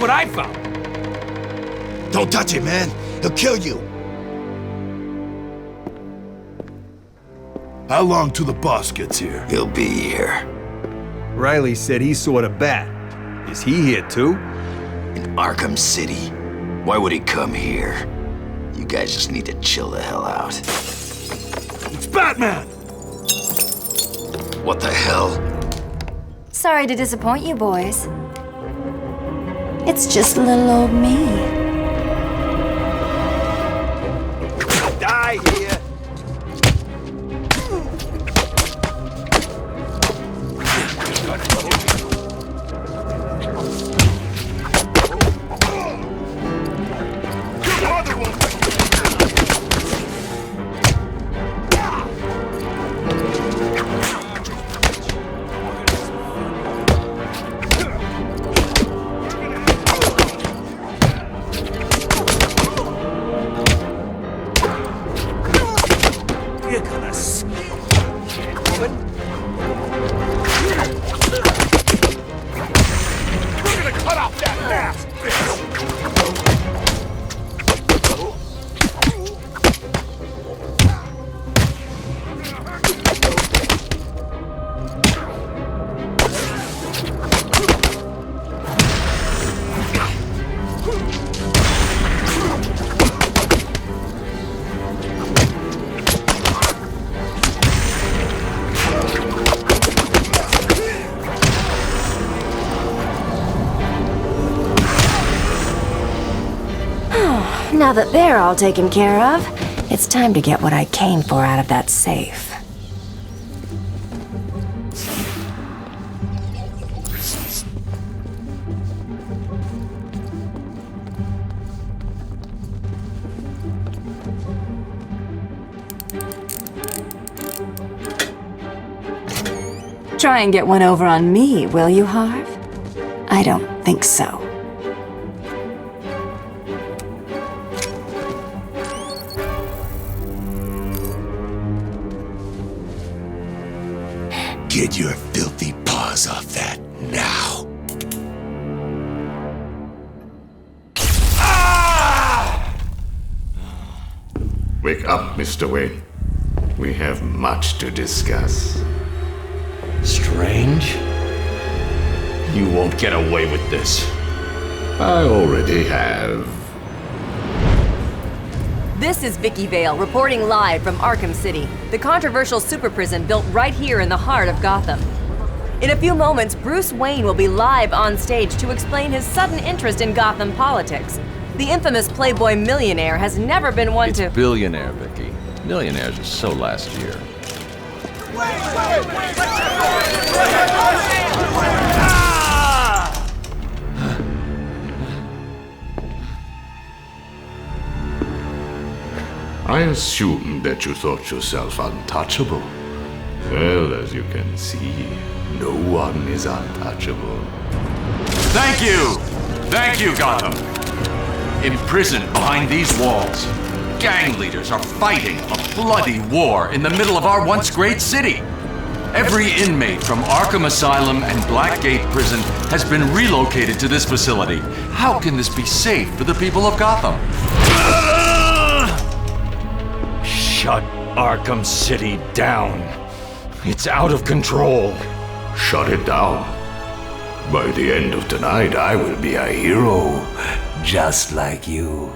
what I found. Don't touch him, man. He'll kill you. How long till the boss gets here? He'll be here. Riley said he saw the bat. Is he here too? In Arkham City. Why would he come here? You guys just need to chill the hell out. It's Batman! What the hell? Sorry to disappoint you boys. It's just little old me. Die here! You're gonna woman. We're gonna cut off that mask, Now that they're all taken care of, it's time to get what I came for out of that safe. Try and get one over on me, will you, Harv? I don't think so. Get your filthy paws off that now. Wake up, Mr. Wayne. We have much to discuss. Strange? You won't get away with this. I already have. This is Vicky Vale reporting live from Arkham City, the controversial super prison built right here in the heart of Gotham. In a few moments, Bruce Wayne will be live on stage to explain his sudden interest in Gotham politics. The infamous Playboy millionaire has never been one It's to— billionaire, Vicky. Millionaires are so last year. I assumed that you thought yourself untouchable. Well, as you can see, no one is untouchable. Thank you! Thank you, Gotham! Imprisoned behind these walls, gang leaders are fighting a bloody war in the middle of our once great city. Every inmate from Arkham Asylum and Blackgate Prison has been relocated to this facility. How can this be safe for the people of Gotham? Shut Arkham City down. It's out of control. Shut it down. By the end of tonight, I will be a hero, just like you.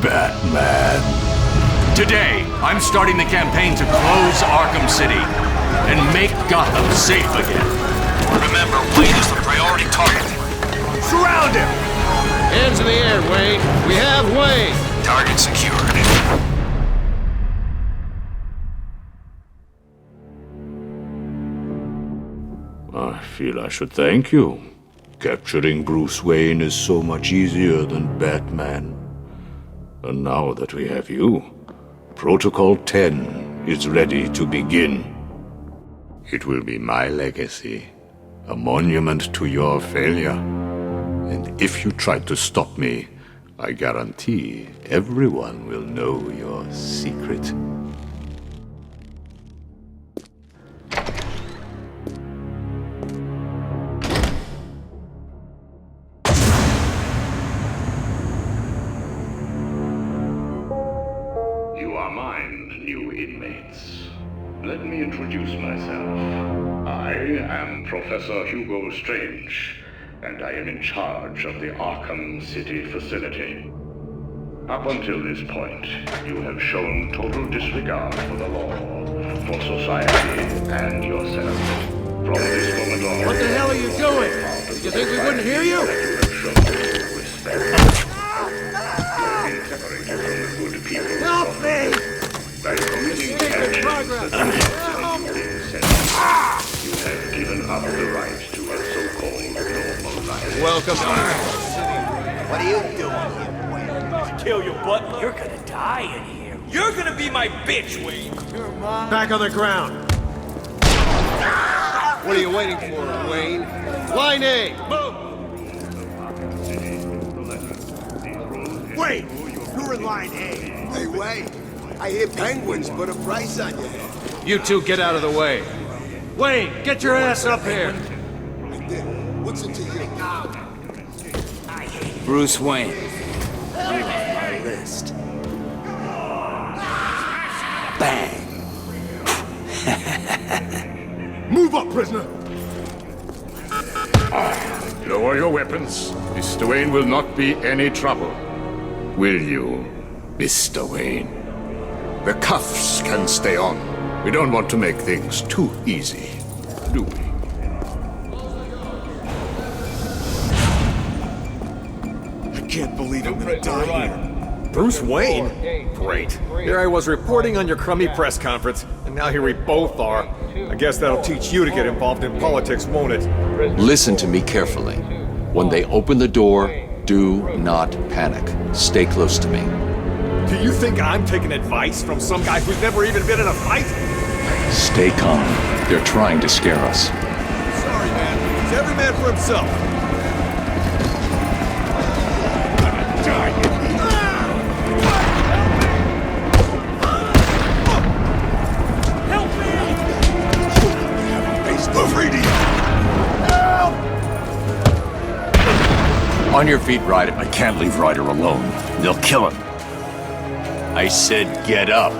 Batman. Today, I'm starting the campaign to close Arkham City and make Gotham safe again. Remember, Wayne is the priority target. Surround him! Hands in the air, Wayne. We have Wayne. Target secured. I feel I should thank you. Capturing Bruce Wayne is so much easier than Batman. And now that we have you, Protocol 10 is ready to begin. It will be my legacy, a monument to your failure. And if you try to stop me, I guarantee everyone will know your secret. Welcome, new inmates. Let me introduce myself. I am Professor Hugo Strange, and I am in charge of the Arkham City facility. Up until this point, you have shown total disregard for the law, for society, and yourself. From this moment on... What the hell are you doing? Did you think we wouldn't hear you? Help me! By committing actions you have given up the right to a so-called normal life. Welcome to What are you doing here? Kill your butler? You're gonna die in here. You're gonna be my bitch, Wayne. back on the ground. What are you waiting for, Wayne? Line A, move! Wait! You're in line A. Hey, wait. I hear penguins put a price on your head. You two get out of the way. Wayne, get your ass up here. What's it to you? Bruce Wayne. My list. Bang. Move up, prisoner! Lower your weapons. Mr. Wayne will not be any trouble. Will you, Mr. Wayne? The cuffs can stay on. We don't want to make things too easy, do we? I can't believe I'm gonna die here. Bruce Wayne? Great. Here I was reporting on your crummy press conference, and now here we both are. I guess that'll teach you to get involved in politics, won't it? Listen to me carefully. When they open the door, do not panic. Stay close to me. Do you think I'm taking advice from some guy who's never even been in a fight? Stay calm. They're trying to scare us. Sorry, man. It's every man for himself. On your feet, Ryder. I can't leave Ryder alone. They'll kill him. I said get up.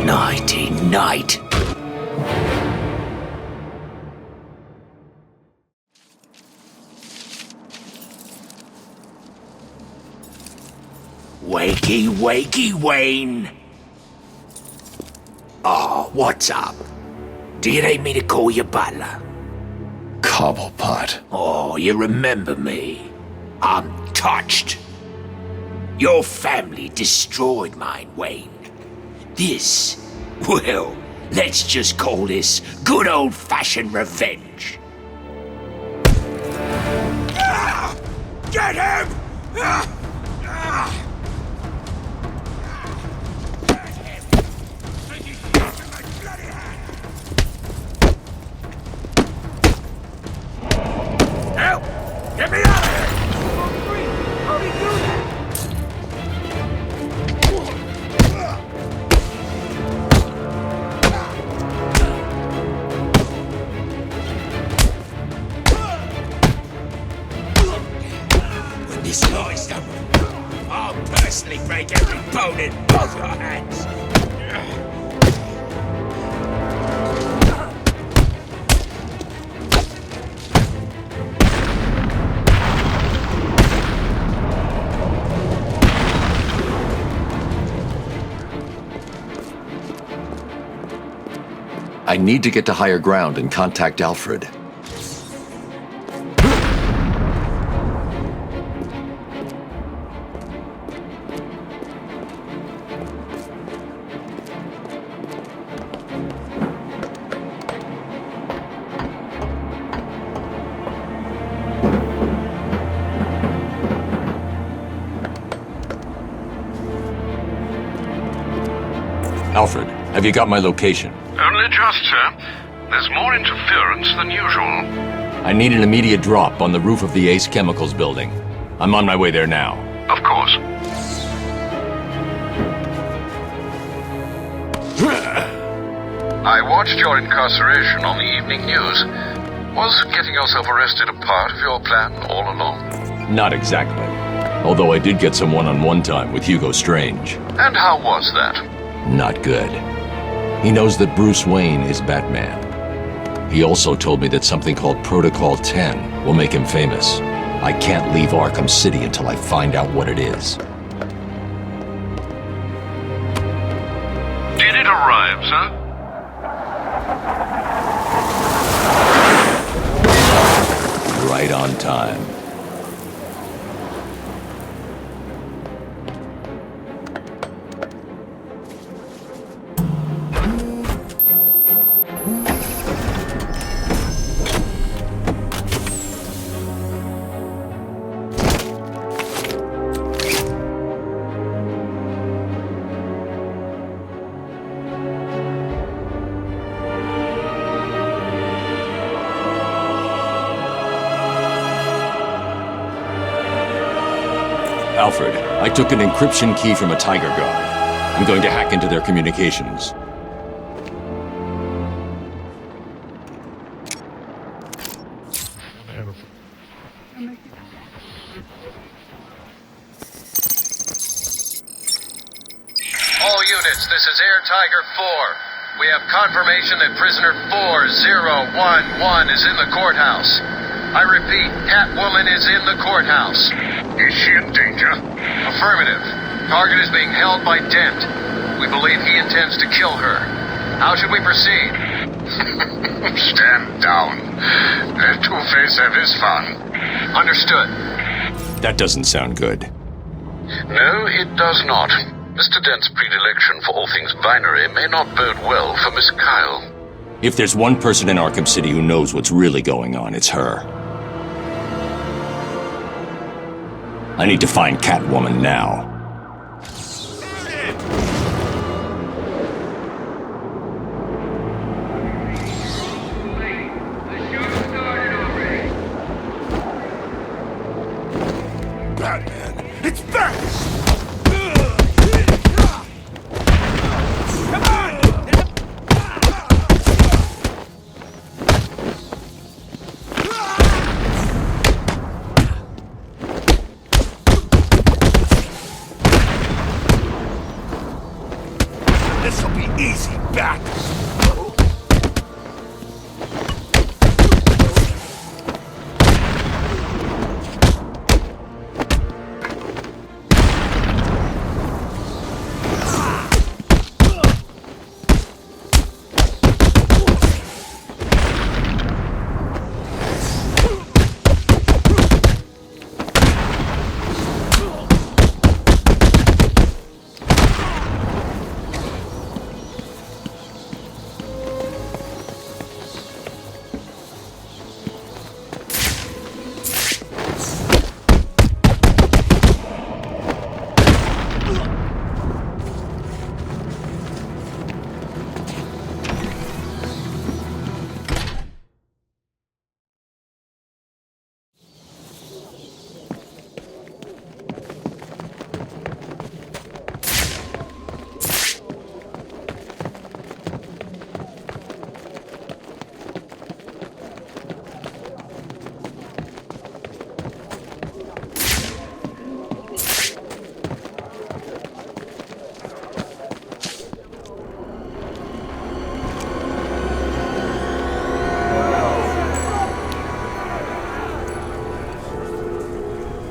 Nighty night. Wakey, wakey, Wayne. Oh, what's up? Do you need me to call you butler? Cobblepot. Oh, you remember me? I'm touched. Your family destroyed mine, Wayne. This, well, let's just call this good old-fashioned revenge. Get him! Help! Get me out of here! When this law is done, I'll personally break every bone in both your hands. I need to get to higher ground and contact Alfred. Alfred, have you got my location? Only just, sir. There's more interference than usual. I need an immediate drop on the roof of the Ace Chemicals building. I'm on my way there now. Of course. I watched your incarceration on the evening news. Was getting yourself arrested a part of your plan all along? Not exactly. Although I did get some one-on-one time with Hugo Strange. And how was that? Not good. He knows that Bruce Wayne is Batman. He also told me that something called Protocol 10 will make him famous. I can't leave Arkham City until I find out what it is. Did it arrive, sir? Right on time. Alfred, I took an encryption key from a Tiger Guard. I'm going to hack into their communications. All units, this is Air Tiger 4. We have confirmation that prisoner 4011 is in the courthouse. I repeat, Catwoman is in the courthouse. Is she in danger? Affirmative. Target is being held by Dent. We believe he intends to kill her. How should we proceed? Stand down. Let Two-Face have his fun. Understood. That doesn't sound good. No, it does not. Mr. Dent's predilection for all things binary may not bode well for Miss Kyle. If there's one person in Arkham City who knows what's really going on, it's her. I need to find Catwoman now. Batman! It's back! This'll be easy, Bat!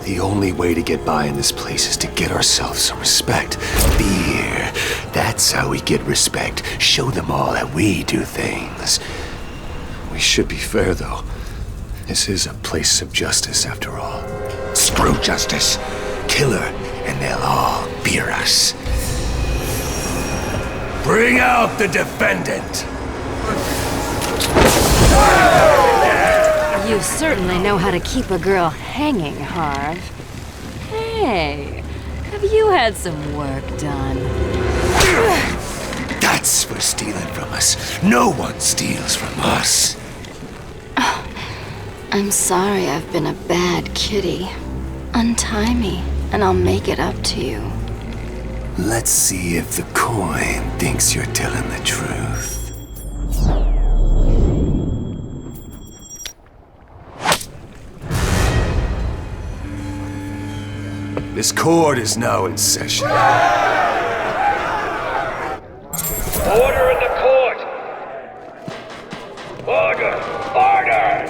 The only way to get by in this place is to get ourselves some respect. Fear. That's how we get respect. Show them all how we do things. We should be fair, though. This is a place of justice, after all. Screw justice. Kill her, and they'll all fear us. Bring out the defendant! You certainly know how to keep a girl hanging, Harv. Hey, have you had some work done? That's for stealing from us. No one steals from us. I'm sorry I've been a bad kitty. Untie me, and I'll make it up to you. Let's see if the coin thinks you're telling the truth. This court is now in session. Order in the court! Order! Order!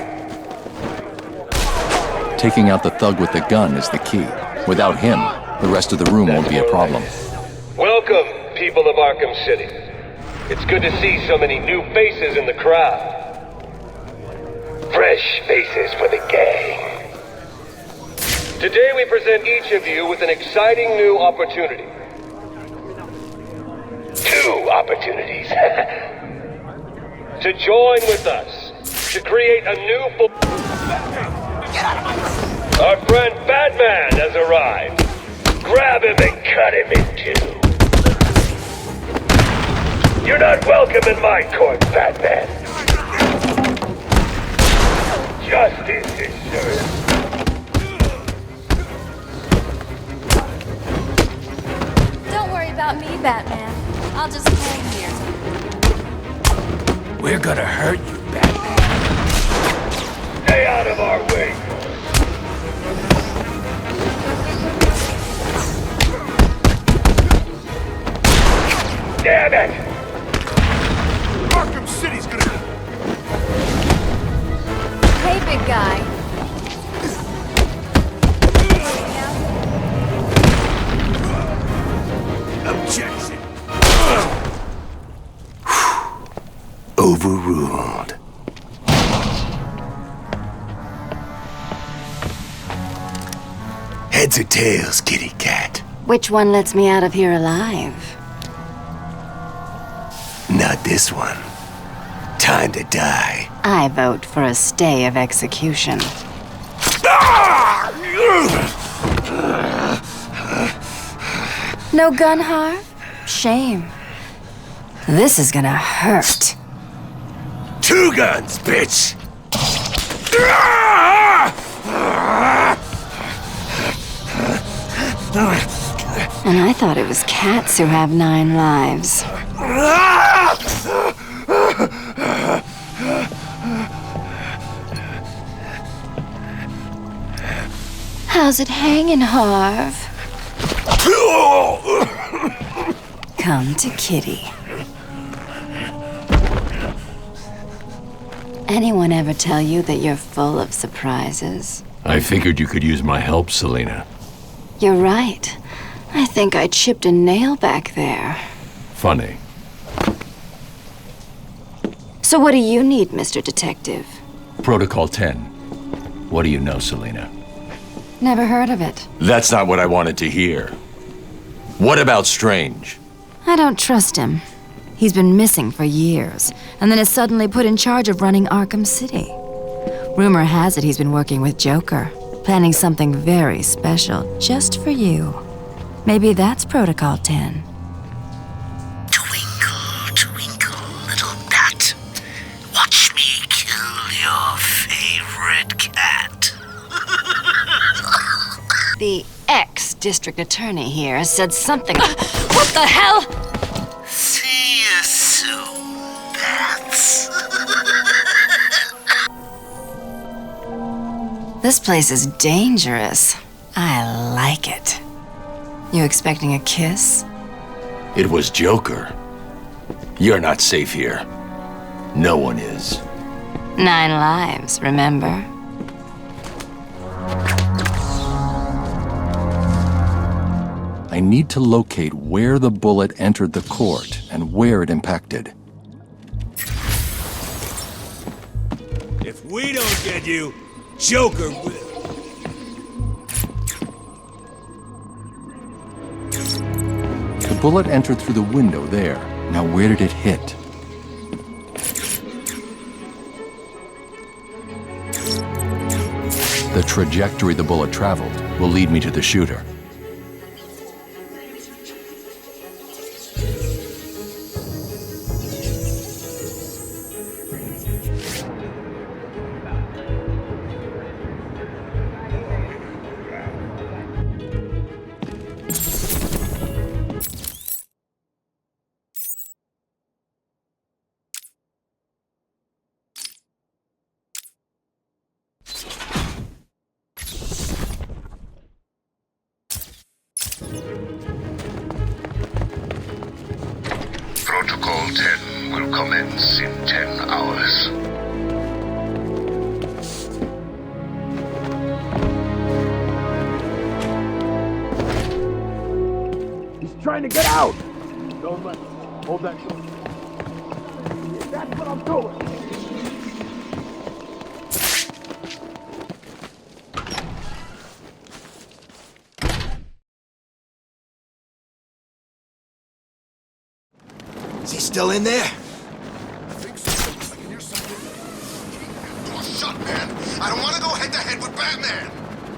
Taking out the thug with the gun is the key. Without him, the rest of the room won't be a problem. Welcome, people of Arkham City. It's good to see so many new faces in the crowd. Fresh faces for the gang. Today we present each of you with an exciting new opportunity. 2 opportunities. To join with us, to create a new... Our friend Batman has arrived. Grab him and cut him in 2. You're not welcome in my court, Batman. Justice is served. Don't worry about me, Batman. I'll just hang here. We're gonna hurt you, Batman. Stay out of our way. Damn it! Arkham City's gonna... Hey, big guy. Objection! Overruled. Heads or tails, kitty cat? Which one lets me out of here alive? Not this one. Time to die. I vote for a stay of execution. No gun, Harv? Shame. This is gonna hurt. 2 guns, bitch! And I thought it was cats who have 9 lives. How's it hanging, Harv? Come to Kitty. Anyone ever tell you that you're full of surprises? I figured you could use my help, Selina. You're right. I think I chipped a nail back there. Funny. So what do you need, Mr. Detective? Protocol 10. What do you know, Selina? Never heard of it. That's not what I wanted to hear. What about Strange? I don't trust him. He's been missing for years, and then is suddenly put in charge of running Arkham City. Rumor has it he's been working with Joker, planning something very special just for you. Maybe that's Protocol 10. Twinkle, twinkle, little bat. Watch me kill your favorite cat. The ex-district attorney here said something... What the hell?! See you soon, bats. This place is dangerous. I like it. You expecting a kiss? It was Joker. You're not safe here. No one is. 9 lives, remember? I need to locate where the bullet entered the court and where it impacted. If we don't get you, Joker will. The bullet entered through the window there. Now where did it hit? The trajectory the bullet traveled will lead me to the shooter. Protocol 10 will commence in 10 hours. He's trying to get out! Don't let him. Hold that door. That's what I'm doing! Is he still in there? I think so. I can hear something. Door shut, man. I don't want to go head-to-head with Batman.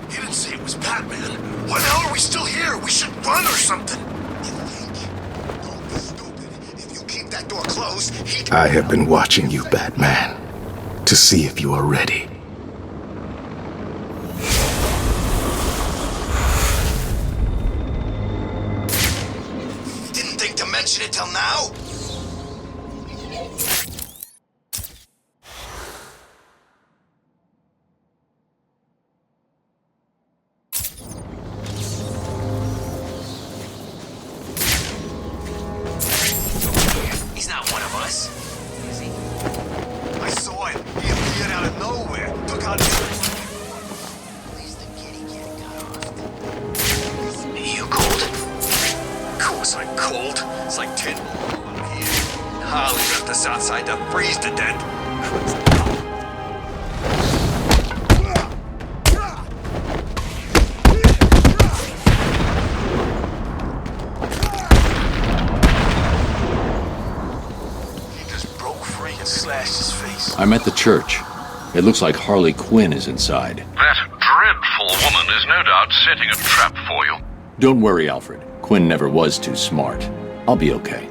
He didn't say it was Batman. Why the hell are we still here? We should run or something. You think? Don't be stupid. If you keep that door closed, he can... I have been watching you, Batman, to see if you are ready. Didn't think to mention it till now? He's not one of us. Is he? I saw him. He appeared out of nowhere. Took out his... You cold? Of course I'm cold. It's like 10 below out here. Harley left us outside to freeze to death. He just broke free and slashed his face. I'm at the church. It looks like Harley Quinn is inside. That dreadful woman is no doubt setting a trap for you. Don't worry, Alfred. Quinn never was too smart. I'll be okay.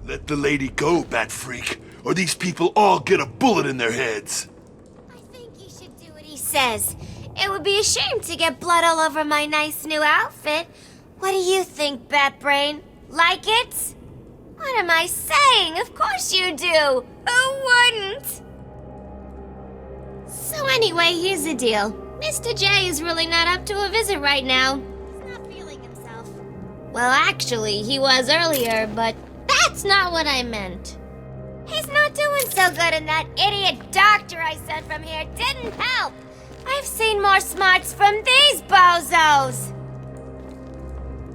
Let the lady go, Bat Freak, or these people all get a bullet in their heads. He says, it would be a shame to get blood all over my nice new outfit. What do you think, Batbrain? Like it? What am I saying? Of course you do. Who wouldn't? So anyway, here's the deal. Mr. J is really not up to a visit right now. He's not feeling himself. Well, actually, he was earlier, but that's not what I meant. He's not doing so good, and that idiot doctor I sent from here didn't help. I've seen more smarts from these bozos.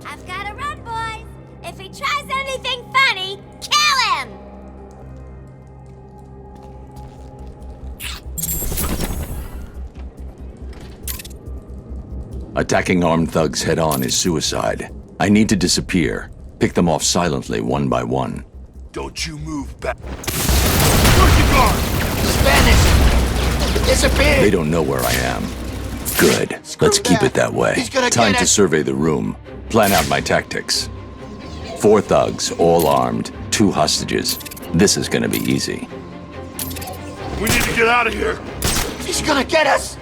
I've gotta run, boys. If he tries anything funny, kill him! Attacking armed thugs head-on is suicide. I need to disappear. Pick them off silently, one by one. Don't you move, Bat. Where's you gone? Spanish! Disappeared! They don't know where I am. Good. Let's keep it that way. He's gonna Time get to us. survey the room. Plan out my tactics. 4 thugs, all armed, 2 hostages. This is gonna be easy. We need to get out of here. He's gonna get us!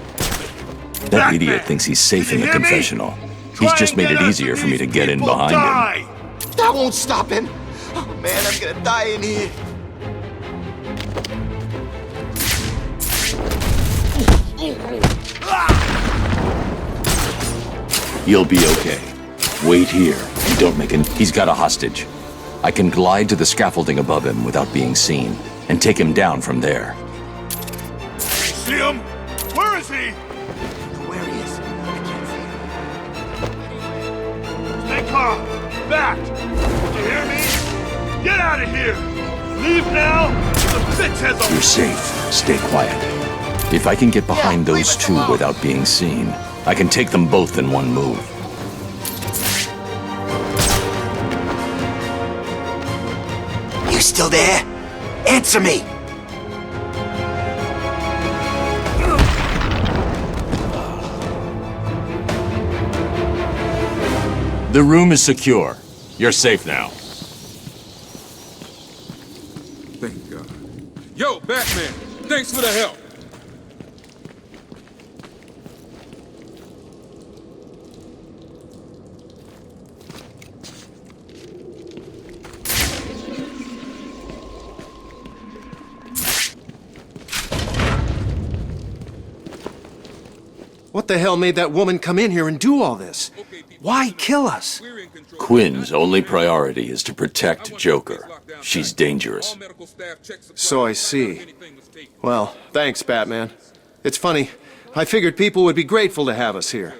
That idiot thinks he's safe in the confessional. He's just made it easier for me to get in behind him. That won't stop him! Oh man, I'm gonna die in here. You'll be okay. Wait here and don't make an... He's got a hostage. I can glide to the scaffolding above him without being seen and take him down from there. See him? Where is he? Where he is? Stay calm. Back. You hear me? Get out of here. Leave now. The bitch has a... You're safe. Stay quiet. If I can get behind those 2 without being seen, I can take them both in one move. You still there? Answer me! The room is secure. You're safe now. Thank God. Yo, Batman! Thanks for the help! What the hell made that woman come in here and do all this? Why kill us? Quinn's only priority is to protect Joker. She's dangerous. So I see. Well, thanks, Batman. It's funny. I figured people would be grateful to have us here.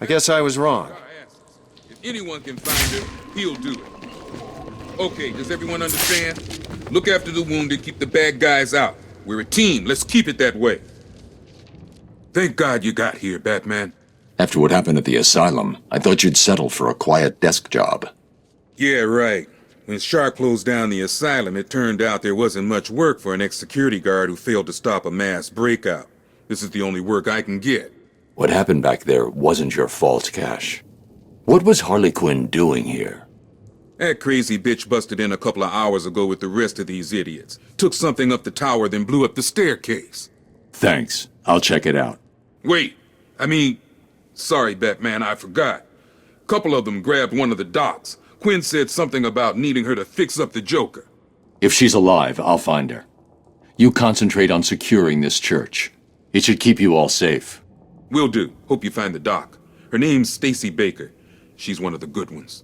I guess I was wrong. If anyone can find her, he'll do it. Okay, does everyone understand? Look after the wounded, keep the bad guys out. We're a team, let's keep it that way. Thank God you got here, Batman. After what happened at the asylum, I thought you'd settle for a quiet desk job. Yeah, right. When Shark closed down the asylum, it turned out there wasn't much work for an ex-security guard who failed to stop a mass breakout. This is the only work I can get. What happened back there wasn't your fault, Cash. What was Harley Quinn doing here? That crazy bitch busted in a couple of hours ago with the rest of these idiots. Took something up the tower, then blew up the staircase. Thanks. I'll check it out. Wait, sorry, Batman, I forgot. Couple of them grabbed one of the docks. Quinn said something about needing her to fix up the Joker. If she's alive, I'll find her. You concentrate on securing this church. It should keep you all safe. Will do. Hope you find the doc. Her name's Stacy Baker. She's one of the good ones.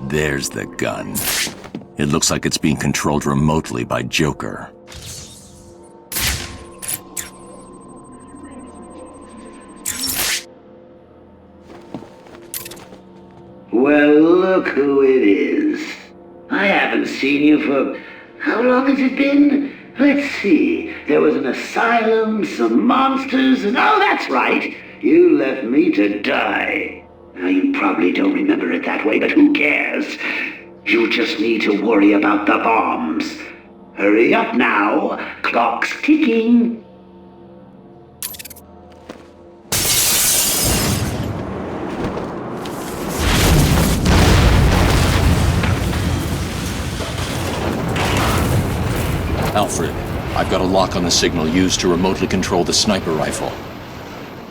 There's the gun. It looks like it's being controlled remotely by Joker. Well, look who it is. I haven't seen you for... How long has it been? Let's see. There was an asylum, some monsters, and... Oh, that's right. You left me to die. Now, you probably don't remember it that way, but who cares? You just need to worry about the bombs. Hurry up now. Clock's ticking. Alfred, I've got a lock on the signal used to remotely control the sniper rifle.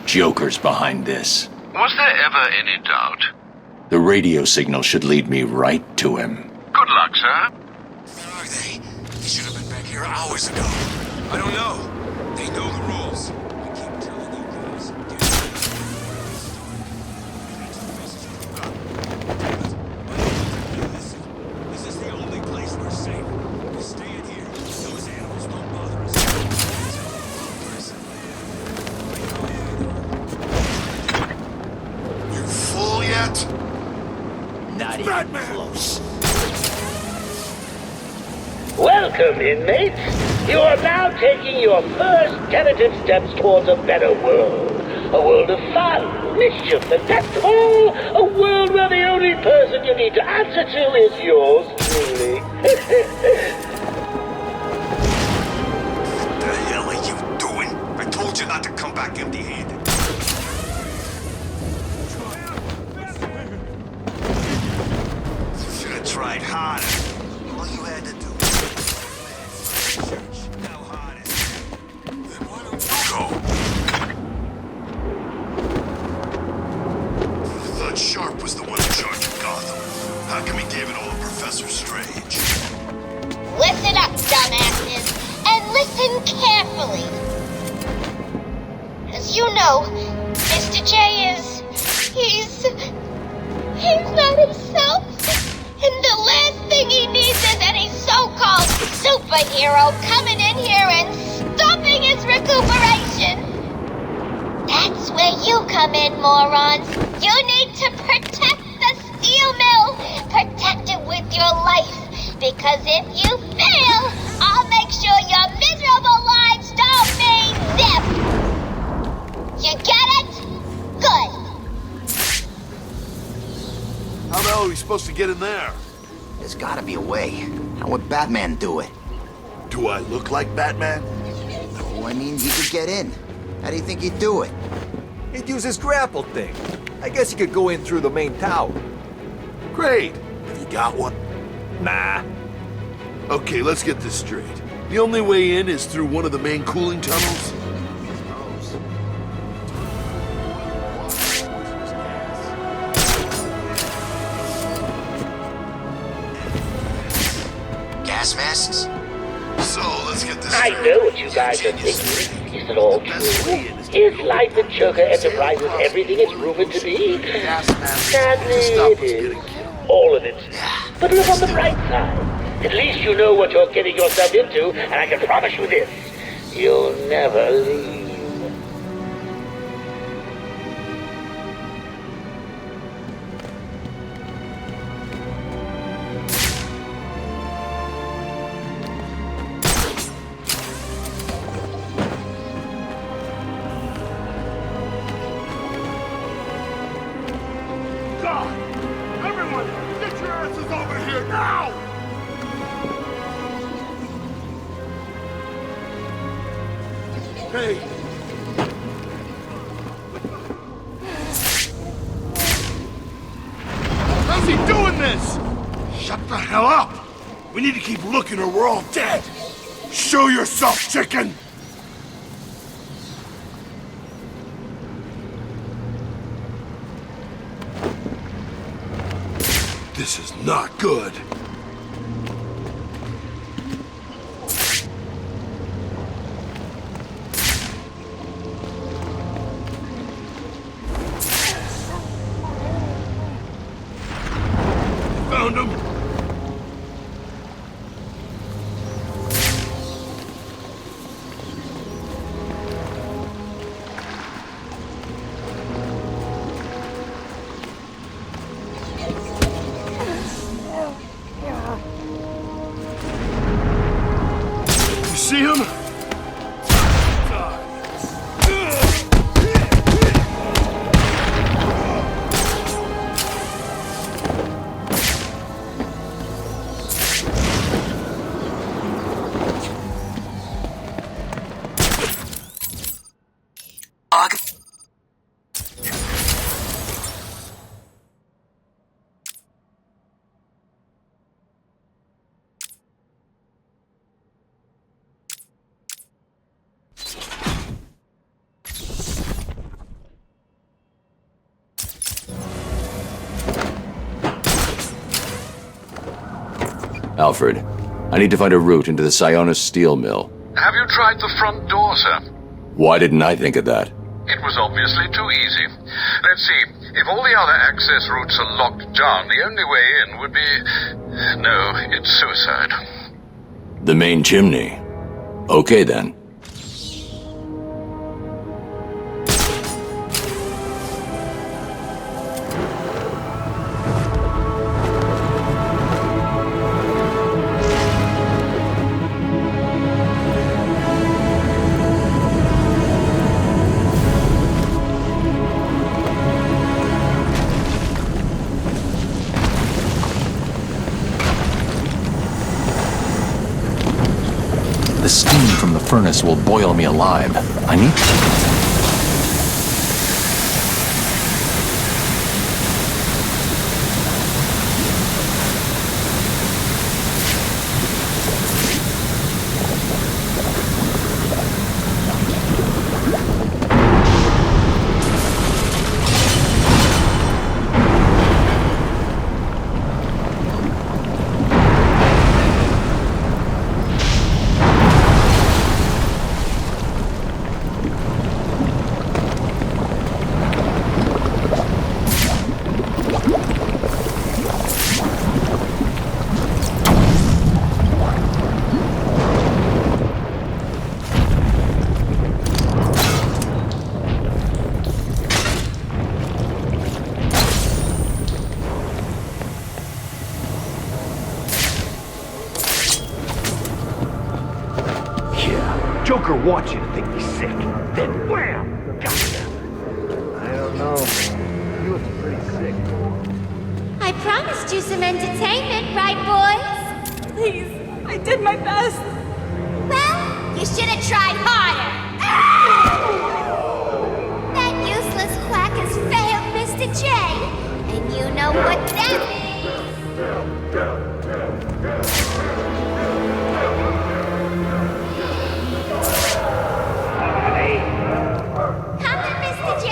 Joker's behind this. Was there ever any doubt? The radio signal should lead me right to him. Good luck, sir. Where are they? They should have been back here hours ago. I don't know. They know the rules. I keep telling you guys. This is the only place we're safe. We stay in here. Those animals don't bother us. You full yet? Not even close. Welcome, inmates. You are now taking your first tentative steps towards a better world. A world of fun, mischief, and that's all. A world where the only person you need to answer to is yours truly. What the hell are you doing? I told you not to come back empty-handed. You should have tried harder. All you had to do was how hard is it? Then why don't you go? I thought Sharp was the one in charge of Gotham. How come he gave it all to Professor Strange? Listen up, dumbasses, and listen carefully. As you know, Mr. J is... He's not himself. And the last thing he needs is any so-called superhero coming in here and stopping his recuperation. That's where you come in, morons. You need to protect the steel mill. Protect it with your life. Because if you fail, I'll make sure your miserable lives don't mean zip. You get it? Good. How the hell are we supposed to get in there? There's gotta be a way. How would Batman do it? Do I look like Batman? No, I mean, he could get in. How do you think he'd do it? He'd use his grapple thing. I guess he could go in through the main tower. Great. Have you got one? Nah. Okay, let's get this straight. The only way in is through one of the main cooling tunnels? Gas masks? So, let's get this I know what you guys are thinking. Is it all true? Is Life and Joker Enterprises everything it's rumored to be? Sadly, it is. All of it. But look on the bright side. At least you know what you're getting yourself into, and I can promise you this. You'll never leave. God! Everyone, get your asses over here now! Hey! How's he doing this? Shut the hell up! We need to keep looking or we're all dead! Show yourself, chicken! This is not good. Found him! You see him? Alfred, I need to find a route into the Sionis steel mill. Have you tried the front door, sir? Why didn't I think of that? It was obviously too easy. Let's see. If all the other access routes are locked down, the only way in would be... No, it's suicide. The main chimney. Okay then. The steam from the furnace will boil me alive. I need to... Joker wants you to think he's sick. Then wham! Gotcha! I don't know. You look pretty sick. I promised you some entertainment, right, boys? Please, I did my best. Well, you should have tried harder. You know what that means. Coming, Mr. J.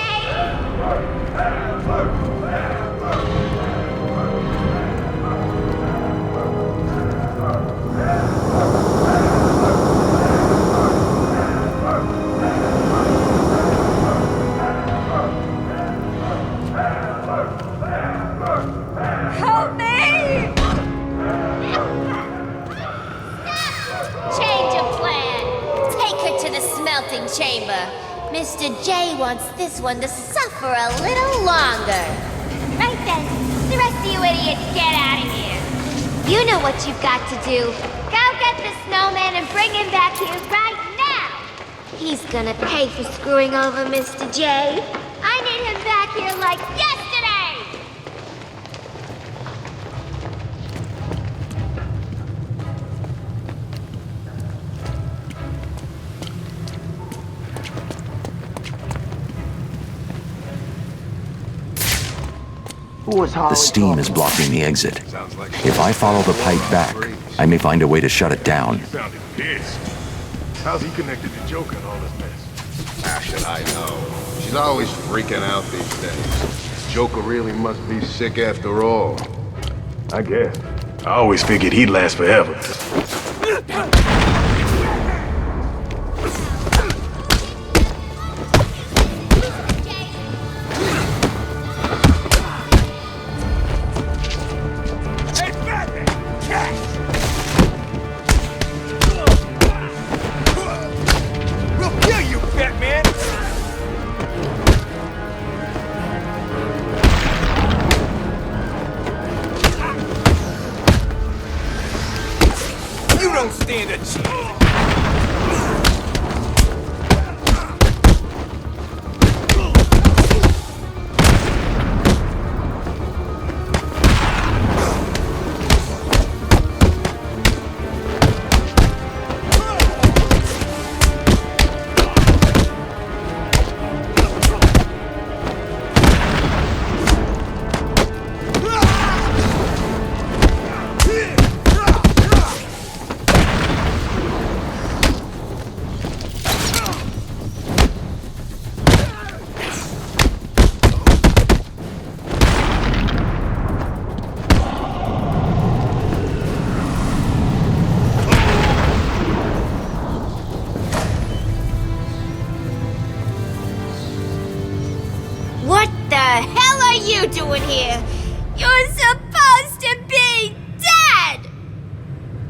Help me! Change of plan. Take her to the smelting chamber. Mr. J wants this one to suffer a little longer. Right then. The rest of you idiots, get out of here. You know what you've got to do. Go get the snowman and bring him back here right now. He's gonna pay for screwing over Mr. J. I need him back here like yesterday. The steam is blocking the exit. If I follow the pipe back, I may find a way to shut it down. He sounded pissed. How's he connected to Joker and all this mess? How should I know? She's always freaking out these days. Joker really must be sick after all. I guess. I always figured he'd last forever. Doing here? You're supposed to be dead!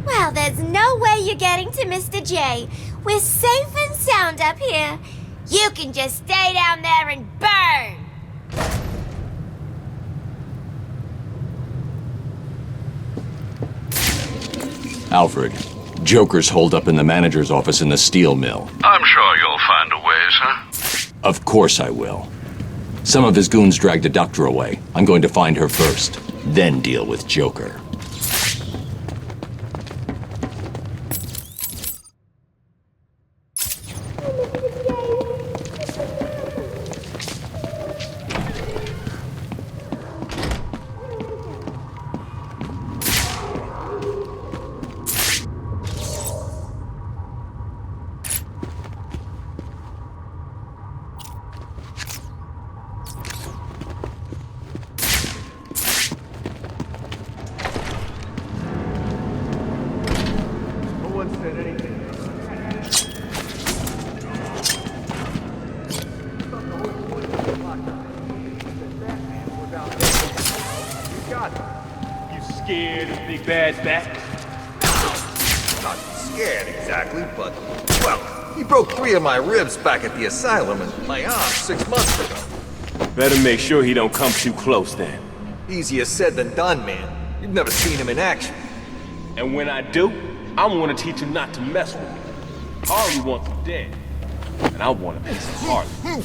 Well, there's no way you're getting to Mr. J. We're safe and sound up here. You can just stay down there and burn! Alfred, Joker's holed up in the manager's office in the steel mill. I'm sure you'll find a way, sir. Of course I will. Some of his goons dragged a doctor away. I'm going to find her first, then deal with Joker. Scared of big bad bat? Not scared exactly, but, well, he broke 3 of my ribs back at the asylum and my arm 6 months ago. Better make sure he don't come too close then. Easier said than done, man. You've never seen him in action. And when I do, I'm gonna teach him not to mess with me. Harley wants him dead, and I want him as Harley.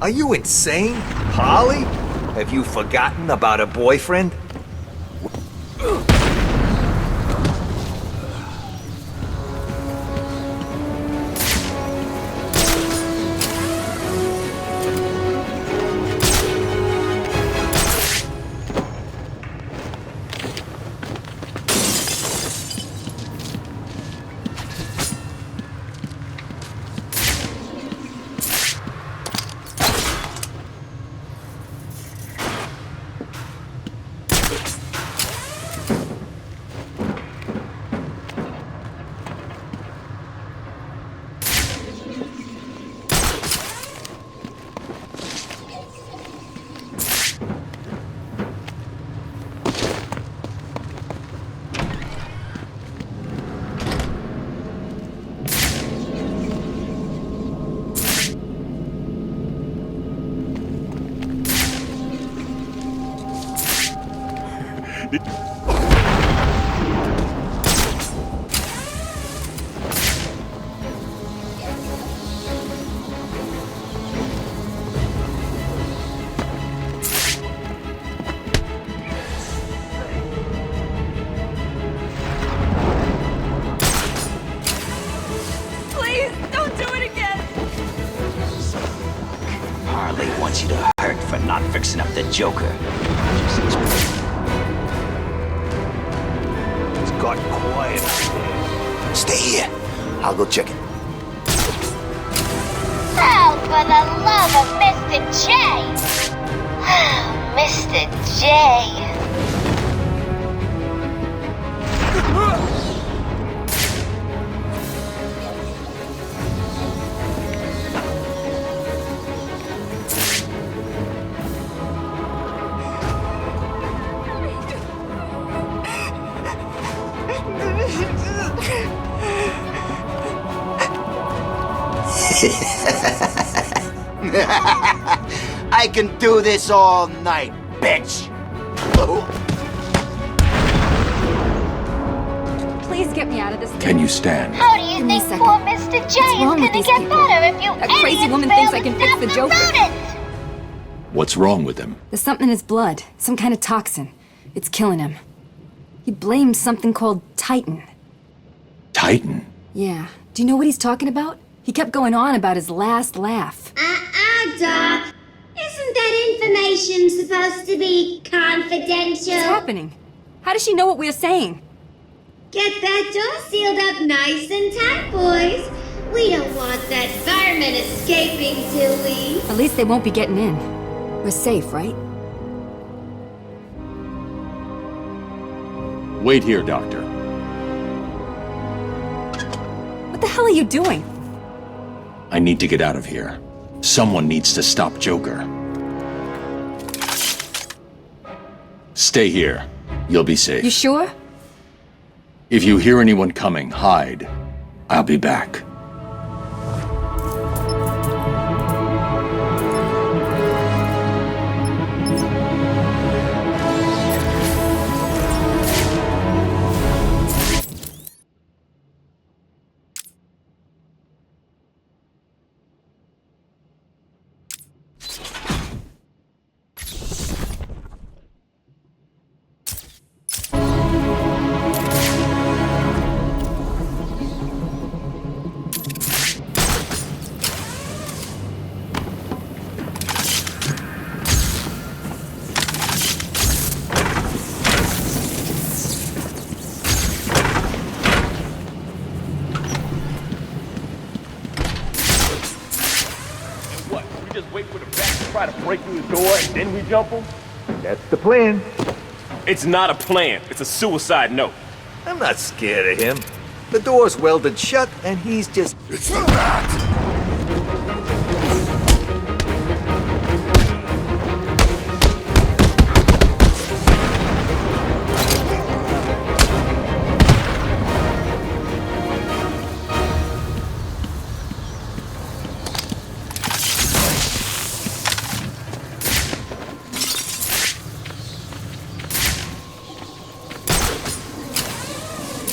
Are you insane? Harley? Have you forgotten about a boyfriend? Please, don't do it again. Harley wants you to hurt for not fixing up the Joker. It's got quiet. Stay here. I'll go check it. Oh, for the love of Mr. J! Mr. J. I can do this all night, bitch! Please get me out of this. Can you stand? How do you think poor Mr. J is gonna get better if you That crazy woman thinks I can fix the Joker. What's wrong with him? There's something in his blood. Some kind of toxin. It's killing him. He blames something called Titan. Titan? Yeah. Do you know what he's talking about? He kept going on about his last laugh. Doc. Isn't that information supposed to be confidential? What's happening? How does she know what we're saying? Get that door sealed up nice and tight, boys. We don't want that vermin escaping, do we? At least they won't be getting in. We're safe, right? Wait here, Doctor. What the hell are you doing? I need to get out of here. Someone needs to stop Joker. Stay here. You'll be safe. You sure? If you hear anyone coming, hide. I'll be back. Try to break through the door and then we jump them? That's the plan. It's not a plan. It's a suicide note. I'm not scared of him. The door's welded shut and he's just... It's the Bat!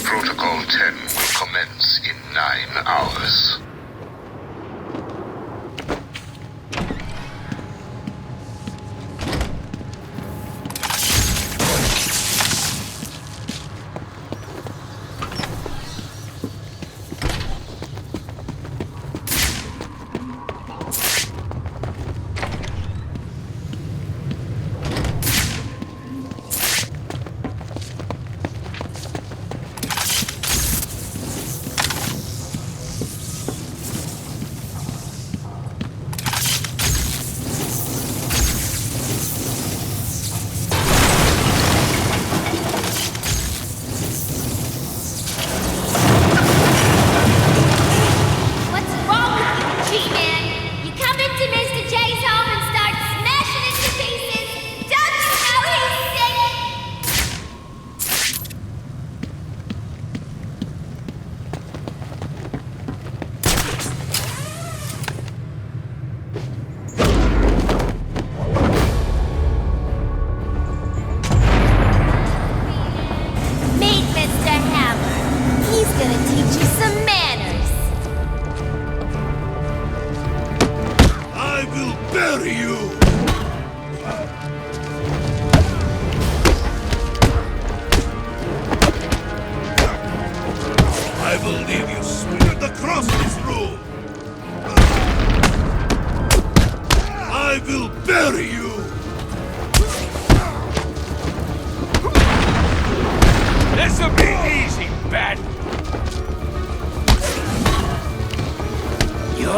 Protocol 10 will commence in 9 hours.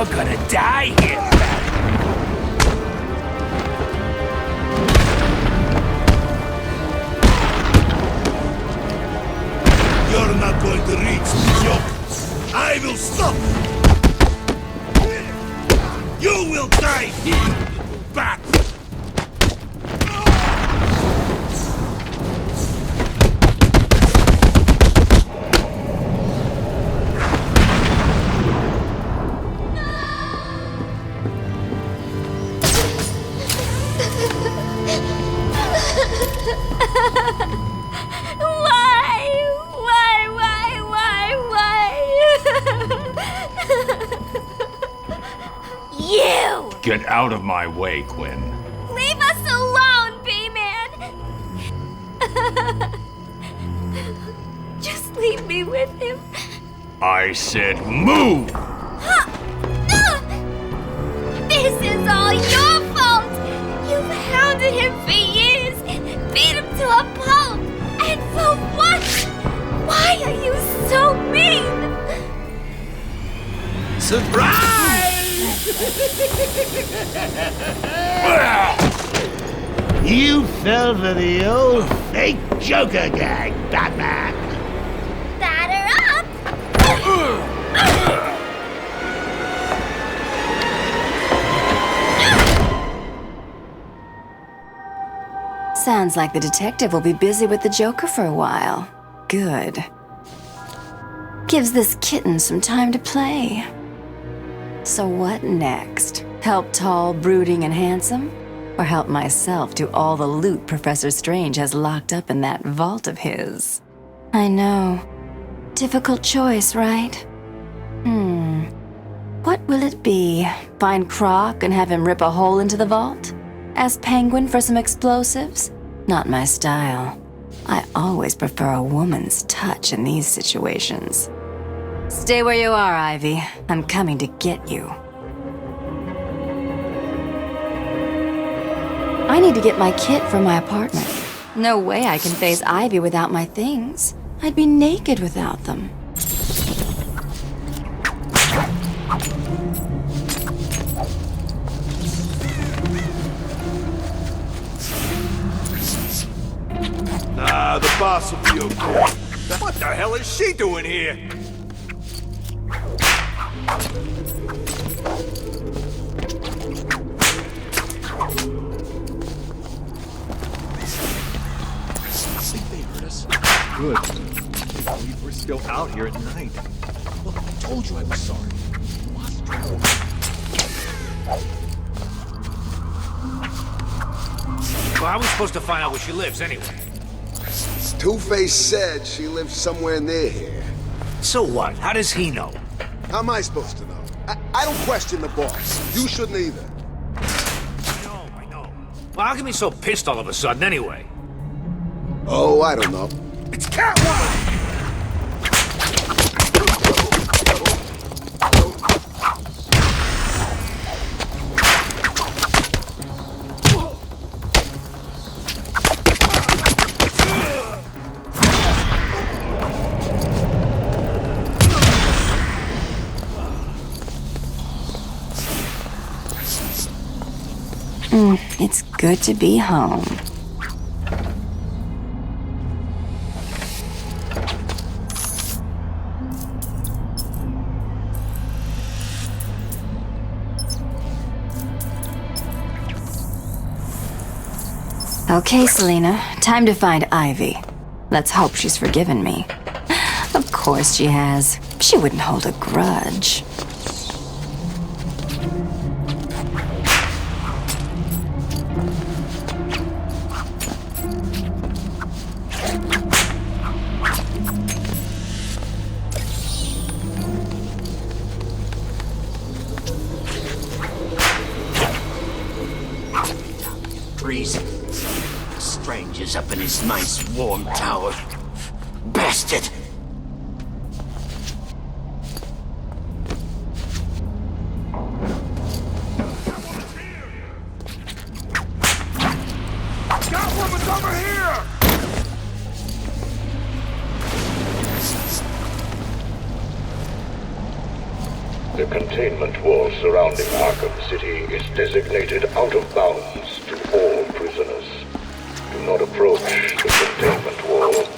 You're gonna die here, You're not going to reach the Joker. I will stop. You will die here, bat. You! Get out of my way, Quinn. Leave us alone, B-Man! Just leave me with him. I said move! This is all your fault! You've hounded him for years, beat him to a pulp, and for what? Why are you so mean? Surprise! You fell for the old fake Joker gag, Batman. Batter up! Sounds like the detective will be busy with the Joker for a while. Good. Gives this kitten some time to play. So what next? Help Tall, brooding, and handsome? Or help myself do all the loot Professor Strange has locked up in that vault of his? I know. Difficult choice, right? What will it be? Find Croc and have him rip a hole into the vault? Ask Penguin for some explosives? Not my style. I always prefer a woman's touch in these situations. Stay where you are, Ivy. I'm coming to get you. I need to get my kit from my apartment. No way I can face Ivy without my things. I'd be naked without them. Nah, the boss will be okay. What the hell is she doing here? I think they heard us. Good. I believe we're still out here at night. Look, I told you I was sorry. Well, how are we supposed to find out where she lives, anyway? Two-Face said she lives somewhere near here. So what? How does he know? How am I supposed to know? I don't question the boss. You shouldn't either. I know. Well, how come he's so pissed all of a sudden, anyway? Oh, I don't know. It's Catwoman! It's good to be home. Okay, Selina, time to find Ivy. Let's hope she's forgiven me. Of course she has. She wouldn't hold a grudge. Freezing. Stranger's up in his nice warm tower. Bastard! Catwoman's over here! The containment wall surrounding Arkham City is designated out of bounds to all prisoners. Do not approach the containment wall.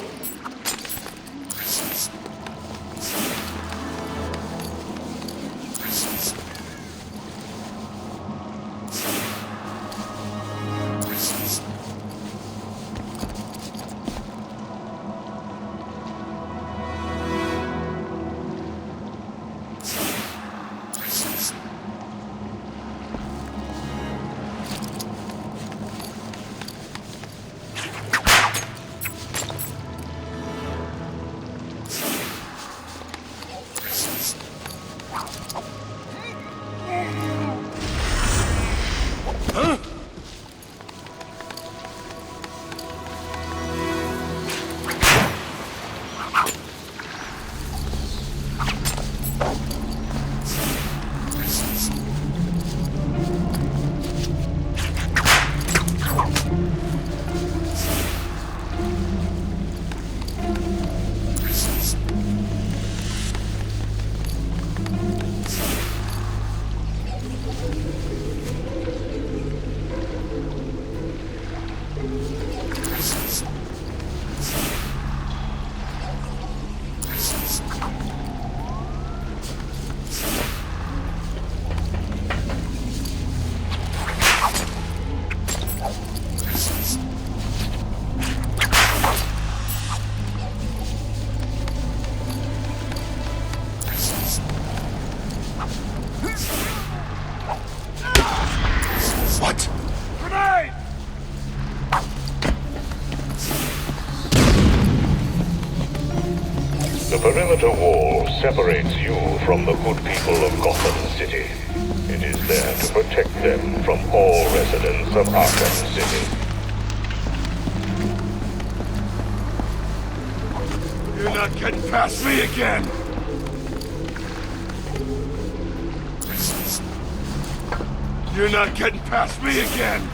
What? Grenade! The perimeter wall separates you from the good people of Gotham City. It is there to protect them from all residents of Arkham City. You're not getting past me again! You're not getting past me again!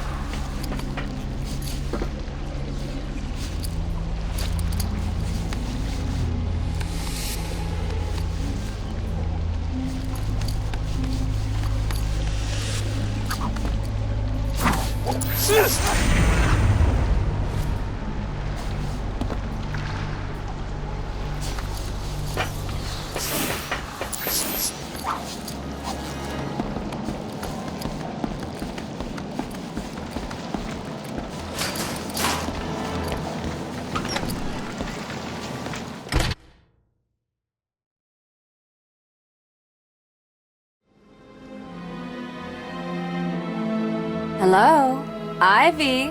Hello? Ivy?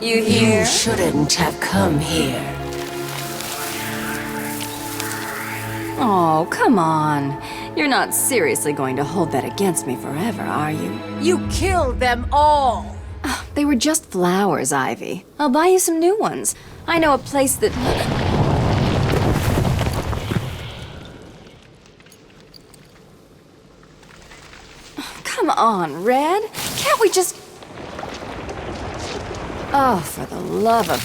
You here? You shouldn't have come here. Oh, come on. You're not seriously going to hold that against me forever, are you? You killed them all! They were just flowers, Ivy. I'll buy you some new ones. I know a place that... Come on, Red. Can't we just... Oh, for the love of...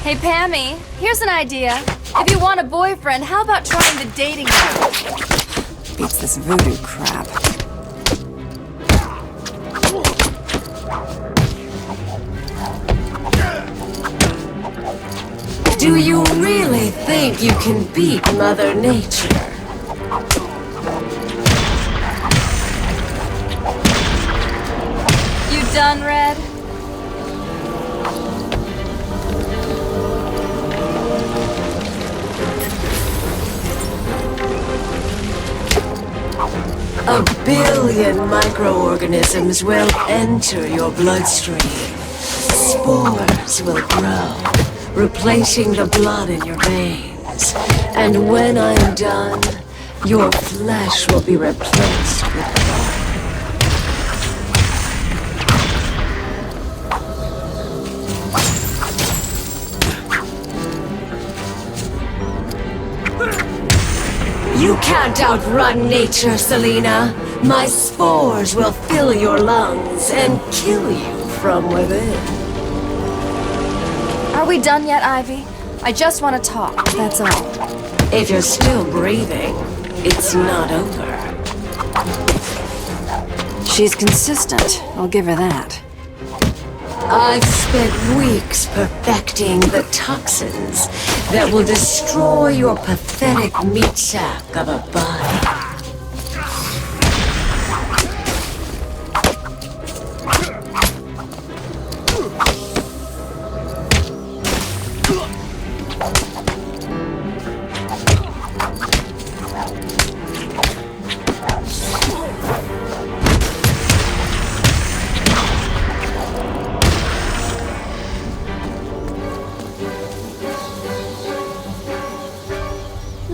Hey, Pammy, here's an idea. If you want a boyfriend, how about trying the dating app? Beats this voodoo crap. Do you really think you can beat Mother Nature? You done, Red? A billion microorganisms will enter your bloodstream. Spores will grow, replacing the blood in your veins. And when I'm done, your flesh will be replaced with blood. You can't outrun nature, Selina. My spores will fill your lungs and kill you from within. Are we done yet, Ivy? I just want to talk, that's all. If you're still breathing, it's not over. She's consistent, I'll give her that. I've spent weeks perfecting the toxins that will destroy your pathetic meat sack of a body.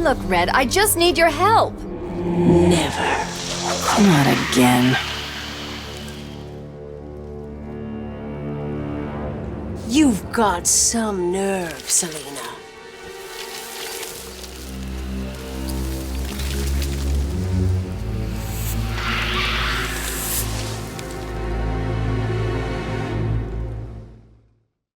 Look, Red, I just need your help. Never. Not again. You've got some nerve, Selena.